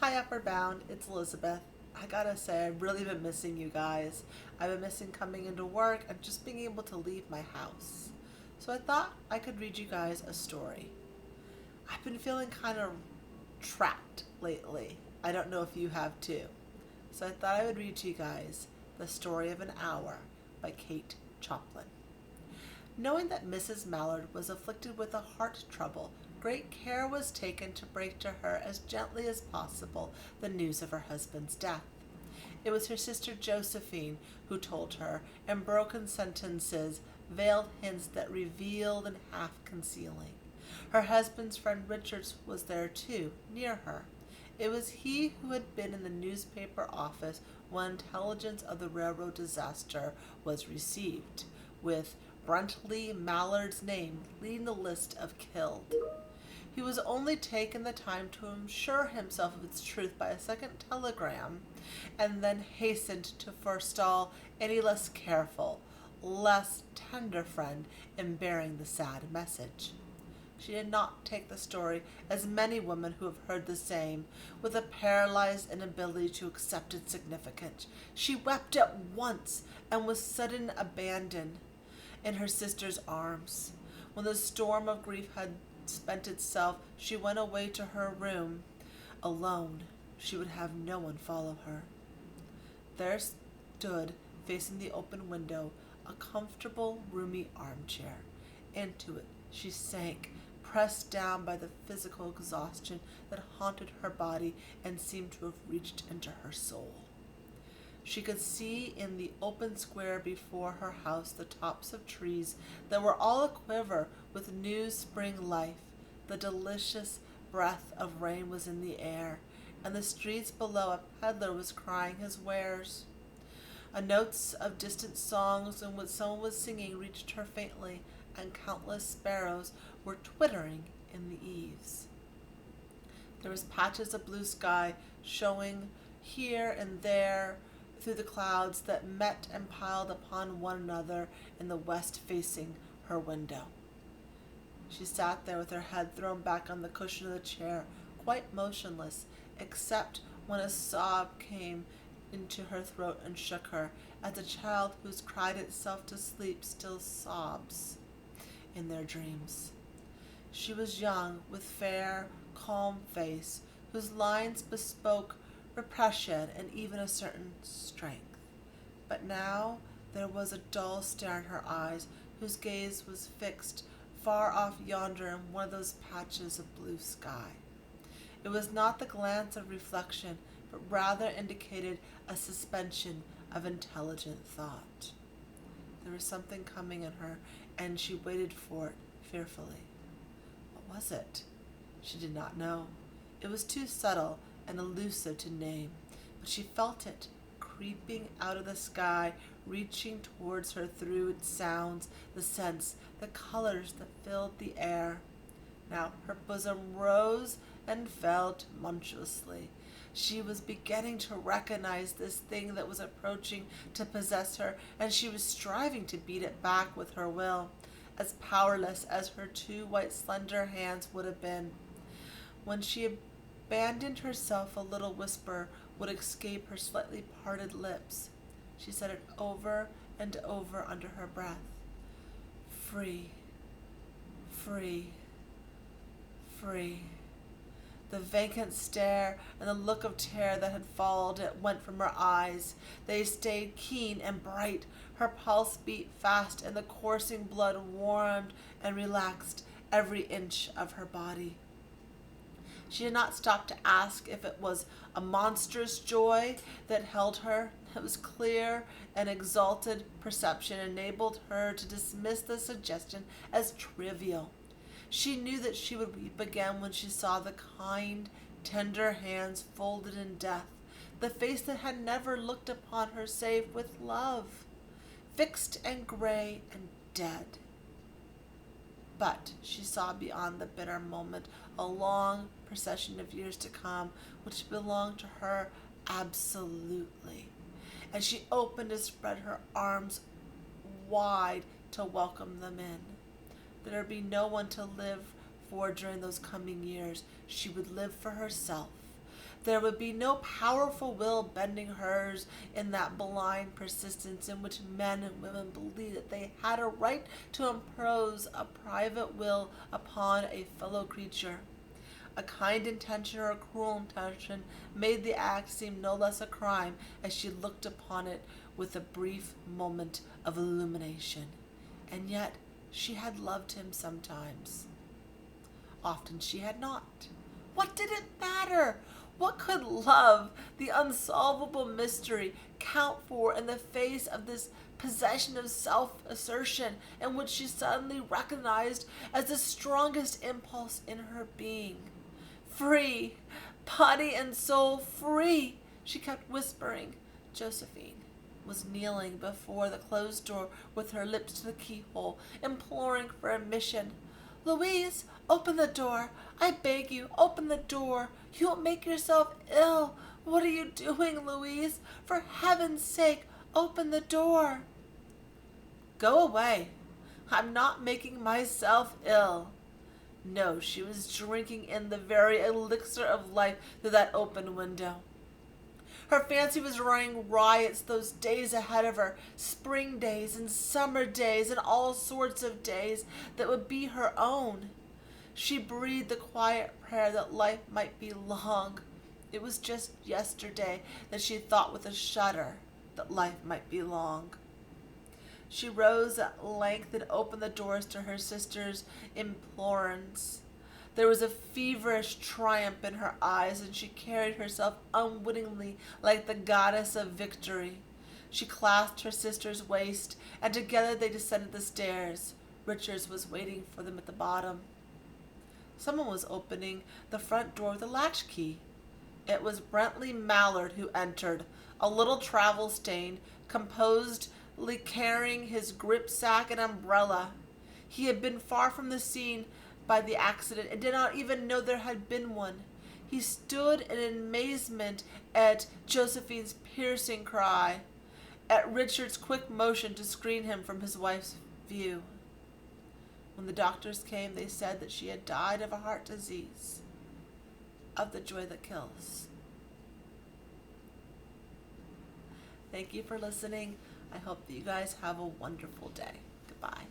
Hi, Upper Bound. It's Elizabeth. I gotta say, I've really been missing you guys. I've been missing coming into work and just being able to leave my house. So I thought I could read you guys a story. I've been feeling kind of trapped lately. I don't know if you have too. So I thought I would read to you guys The Story of an Hour by Kate Chopin. Knowing that Mrs. Mallard was afflicted with a heart trouble, great care was taken to break to her as gently as possible the news of her husband's death. It was her sister Josephine who told her, in broken sentences, veiled hints that revealed and half concealing. Her husband's friend Richards was there too, near her. It was he who had been in the newspaper office when intelligence of the railroad disaster was received, with Bruntley Mallard's name leading the list of killed. He was only taken the time to assure himself of its truth by a second telegram, and then hastened to forestall any less careful, less tender friend in bearing the sad message. She did not take the story, as many women who have heard the same, with a paralyzed inability to accept its significance. She wept at once and with sudden abandon in her sister's arms. When the storm of grief had spent itself, she went away to her room. Alone, she would have no one follow her. There stood, facing the open window, a comfortable, roomy armchair. Into it she sank, pressed down by the physical exhaustion that haunted her body and seemed to have reached into her soul. She could see in the open square before her house the tops of trees that were all aquiver with new spring life. The delicious breath of rain was in the air, and the streets below a peddler was crying his wares. Notes of distant songs in which someone was singing reached her faintly, and countless sparrows were twittering in the eaves. There was patches of blue sky showing here and there through the clouds that met and piled upon one another in the west facing her window. She sat there with her head thrown back on the cushion of the chair, quite motionless, except when a sob came into her throat and shook her, as a child who's cried itself to sleep still sobs in their dreams. She was young, with fair, calm face, whose lines bespoke repression and even a certain strength. But now there was a dull stare in her eyes, whose gaze was fixed far off yonder in one of those patches of blue sky. It was not the glance of reflection, but rather indicated a suspension of intelligent thought. There was something coming in her, and she waited for it fearfully. What was it? She did not know. It was too subtle and elusive to name, but she felt it creeping out of the sky, reaching towards her through its sounds, the scents, the colors that filled the air. Now her bosom rose and fell tumultuously. She was beginning to recognize this thing that was approaching to possess her, and she was striving to beat it back with her will, as powerless as her two white slender hands would have been. When she abandoned herself, a little whisper would escape her slightly parted lips. She said it over and over under her breath. Free, free, free. The vacant stare and the look of terror that had followed it went from her eyes. They stayed keen and bright. Her pulse beat fast, and the coursing blood warmed and relaxed every inch of her body. She did not stop to ask if it was a monstrous joy that held her. It was clear and exalted perception enabled her to dismiss the suggestion as trivial. She knew that she would weep again when she saw the kind, tender hands folded in death, the face that had never looked upon her save with love, fixed and gray and dead. But she saw beyond the bitter moment a long procession of years to come, which belonged to her absolutely. And she opened and spread her arms wide to welcome them in. There would be no one to live for during those coming years. She would live for herself. There would be no powerful will bending hers in that blind persistence in which men and women believed that they had a right to impose a private will upon a fellow creature. A kind intention or a cruel intention made the act seem no less a crime as she looked upon it with a brief moment of illumination. And yet she had loved him sometimes. Often she had not. What did it matter? What could love, the unsolvable mystery, count for in the face of this possession of self-assertion in which she suddenly recognized as the strongest impulse in her being? Free, body and soul free, she kept whispering. Josephine was kneeling before the closed door with her lips to the keyhole, imploring for admission. Louise, open the door. I beg you, open the door. You will make yourself ill. What are you doing, Louise? For heaven's sake, open the door. Go away. I'm not making myself ill. No, she was drinking in the very elixir of life through that open window. Her fancy was running riots those days ahead of her, spring days and summer days and all sorts of days that would be her own. She breathed the quiet prayer that life might be long. It was just yesterday that she thought with a shudder that life might be long. She rose at length and opened the doors to her sister's implorance. There was a feverish triumph in her eyes, and she carried herself unwittingly like the goddess of victory. She clasped her sister's waist, and together they descended the stairs. Richards was waiting for them at the bottom. Someone was opening the front door with a latchkey. It was Brentley Mallard who entered, a little travel-stained, composedly carrying his gripsack and umbrella. He had been far from the scene by the accident and did not even know there had been one. He stood in amazement at Josephine's piercing cry, at Richard's quick motion to screen him from his wife's view. When the doctors came, they said that she had died of a heart disease, of the joy that kills. Thank you for listening. I hope that you guys have a wonderful day. Goodbye.